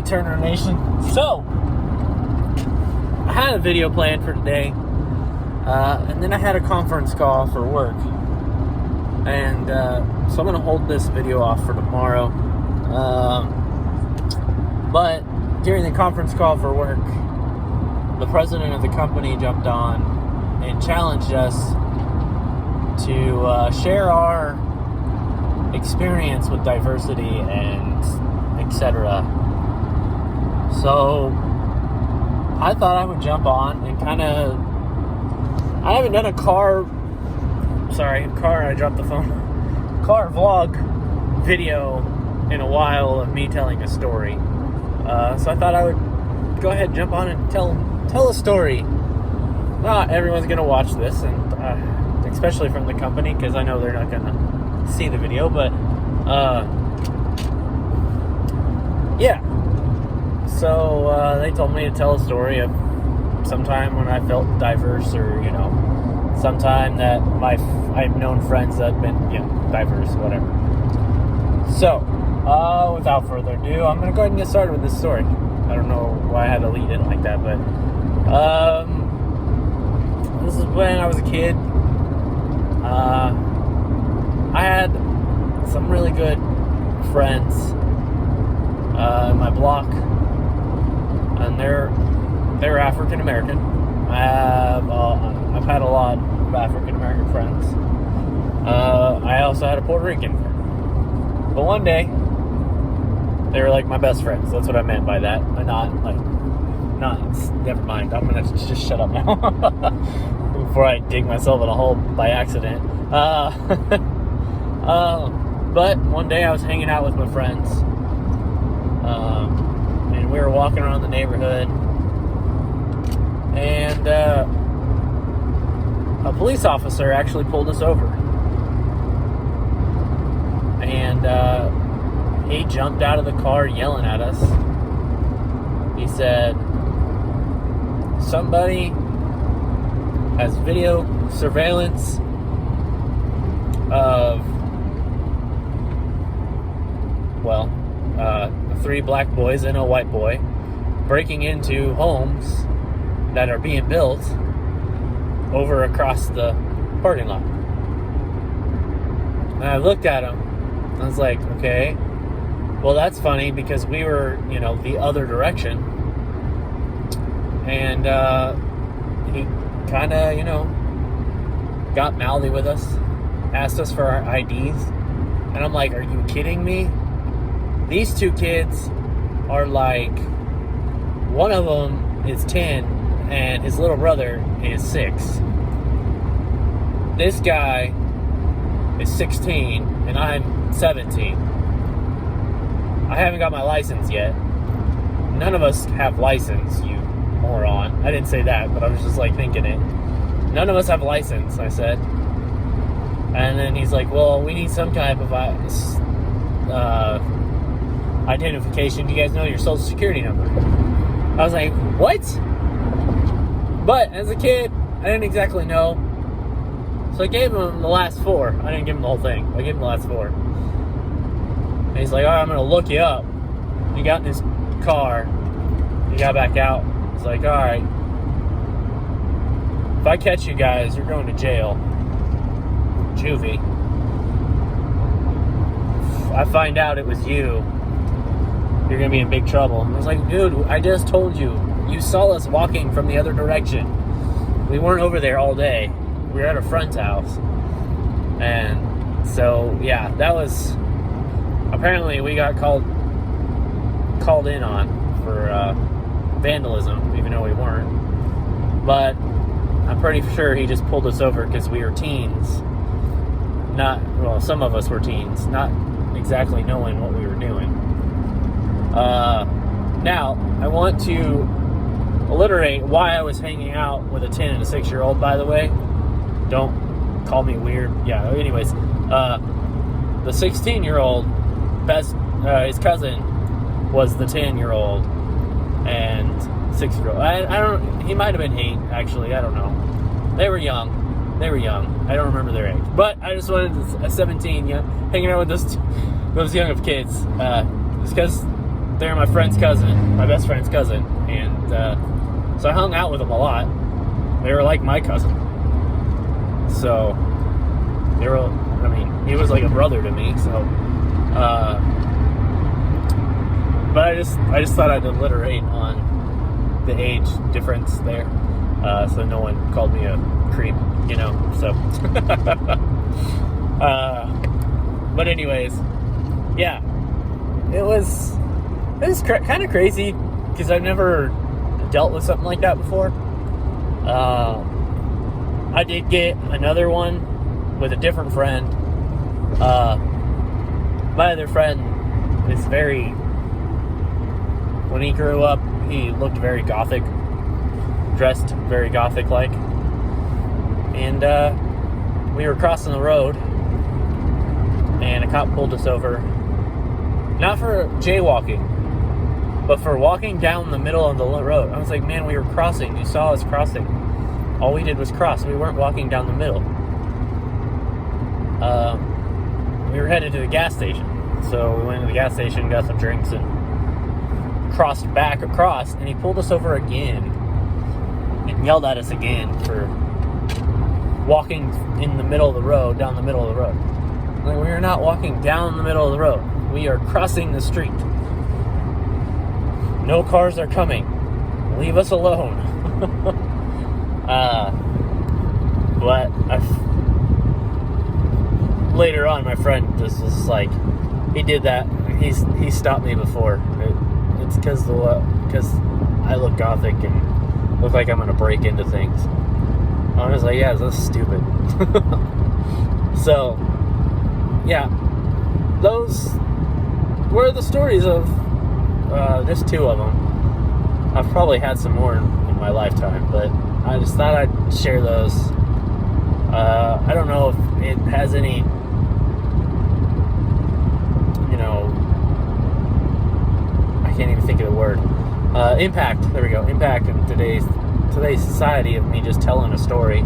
Turner Nation. So, I had a video planned for today, and then I had a conference call for work. And so I'm going to hold this video off for tomorrow. But during the conference call for work, the president of the company jumped on and challenged us to share our experience with diversity and etc. So I thought I would jump on and I haven't done a car vlog video in a while of me telling a story. So I thought I would go ahead and jump on and tell a story. Not everyone's going to watch this, and especially from the company, because I know they're not going to see the video, but yeah. So they told me to tell a story of sometime when I felt diverse, or sometime that I've known friends that have been diverse, whatever. So without further ado, I'm gonna go ahead and get started with this story. I don't know why I had to lead in like that, but this is when I was a kid. I had some really good friends in my block, and they're African American. I've had a lot of African American friends. I also had a Puerto Rican friend. But one day, they were like my best friends. That's what I meant by that. Never mind. I'm gonna just shut up now before I dig myself in a hole by accident. But one day I was hanging out with my friends, and we were walking around the neighborhood, and a police officer actually pulled us over, and he jumped out of the car yelling at us. He said, "Somebody has video surveillance of 3 black boys and a white boy breaking into homes that are being built over across the parking lot." And I looked at him. I was like, okay, well, that's funny, because we were, the other direction. And he kind of, got mouthy with us, asked us for our IDs. And I'm like, are you kidding me? These 2 kids are like, one of them is 10 and his little brother is 6. This guy is 16 and I'm 17. I haven't got my license yet. None of us have license, you moron. I didn't say that, but I was just thinking it. None of us have license, I said. And then he's like, well, we need some type of identification. Do you guys know your social security number? I was like, what? But as a kid, I didn't exactly know. So I gave him the last 4. I didn't give him the whole thing. I gave him the last 4. And he's like, all right, I'm going to look you up. He got in his car. He got back out. He's like, all right, if I catch you guys, you're going to jail. Juvie. If I find out it was you, you're going to be in big trouble. I was like, dude, I just told you. You saw us walking from the other direction. We weren't over there all day. We were at a friend's house. And so, yeah, that was... Apparently, we got called in on for vandalism, even though we weren't. But I'm pretty sure he just pulled us over because we were teens. Some of us were teens, not exactly knowing what we were doing. Now, I want to alliterate why I was hanging out with a 10 and a 6-year-old, by the way. Don't call me weird. Yeah, anyways. The 16-year-old, his cousin, was the 10-year-old and 6-year-old. I don't, he might have been 8, actually. I don't know. They were young. I don't remember their age. But I just wanted a 17, hanging out with those young of kids. Just because they're my friend's cousin, my best friend's cousin, and so I hung out with them a lot. They were like my cousin, so they were. I mean, he was like a brother to me. So, but I just thought I'd alliterate on the age difference there, so no one called me a creep, you know. So, but anyways, yeah, it was kind of crazy because I've never dealt with something like that before. I did get another one with a different friend. My other friend is when he grew up, he looked very gothic, dressed very gothic-like. And we were crossing the road, and a cop pulled us over. Not for jaywalking, but for walking down the middle of the road. I was like, man, we were crossing. You saw us crossing. All we did was cross. We weren't walking down the middle. We were headed to the gas station. So we went to the gas station, got some drinks, and crossed back across. And he pulled us over again and yelled at us again for walking in the middle of the road, down the middle of the road. Like, we are not walking down the middle of the road. We are crossing the street. No cars are coming. Leave us alone. But later on, my friend just was like, he did that. He stopped me before. It's because I look gothic and look like I'm gonna break into things. I was like, yeah, that's stupid. So, yeah, those were the stories of just two of them. I've probably had some more in my lifetime, but I just thought I'd share those. I don't know if it has any, I can't even think of the word. Impact. There we go. Impact in today's society of me just telling a story.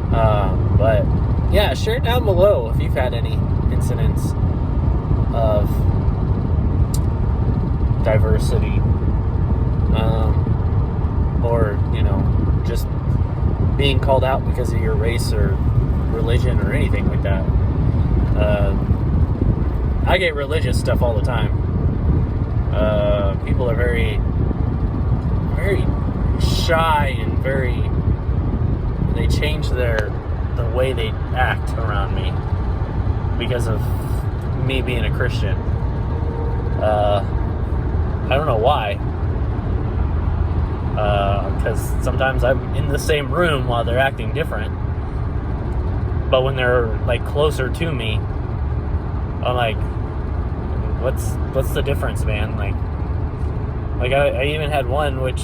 But yeah, share it down below if you've had any incidents of diversity, or just being called out because of your race or religion or anything like that. I get religious stuff all the time. People are very, very shy and they change the way they act around me because of me being a Christian. I don't know why. Because sometimes I'm in the same room while they're acting different. But when they're like closer to me, I'm like, what's the difference, man? Like I even had one which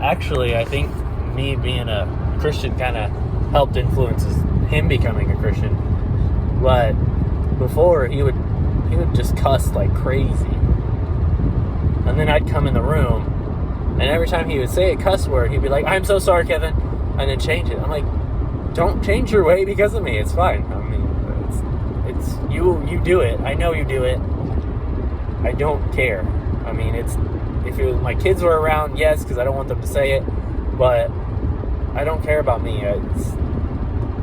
actually I think me being a Christian kind of helped influences him becoming a Christian. But before he would just cuss like crazy. And then I'd come in the room, and every time he would say a cuss word, he'd be like, "I'm so sorry, Kevin," and then change it. I'm like, don't change your way because of me. It's fine. I mean, it's you do it. I know you do it. I don't care. I mean, if my kids were around, yes, because I don't want them to say it, but I don't care about me.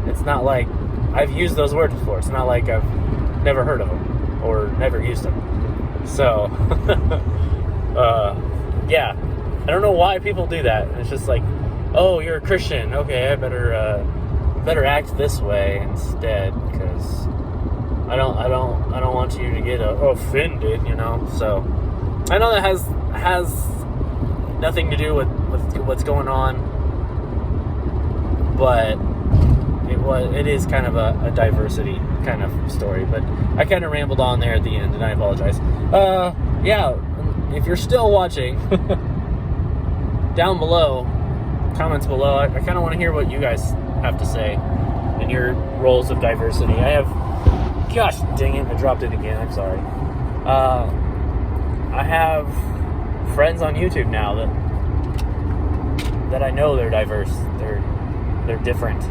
It's not like I've used those words before. It's not like I've never heard of them or never used them. So, yeah, I don't know why people do that. It's just like, oh, you're a Christian. Okay, I better act this way instead because I don't want you to get offended, So I know that has nothing to do with what's going on, but it is kind of a diversity kind of story. But I kind of rambled on there at the end, and I apologize. Yeah, if you're still watching, down below, comments below, I kind of want to hear what you guys have to say in your roles of diversity. Gosh dang it, I dropped it again, I'm sorry. I have friends on YouTube now that I know they're diverse. They're different.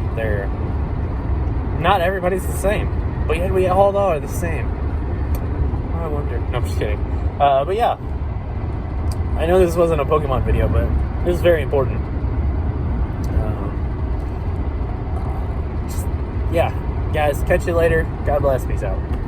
Not everybody's the same, but yet we all are the same. I wonder. No, I'm just kidding. But yeah, I know this wasn't a Pokemon video, but this is very important. Yeah, guys, catch you later. God bless. Peace out.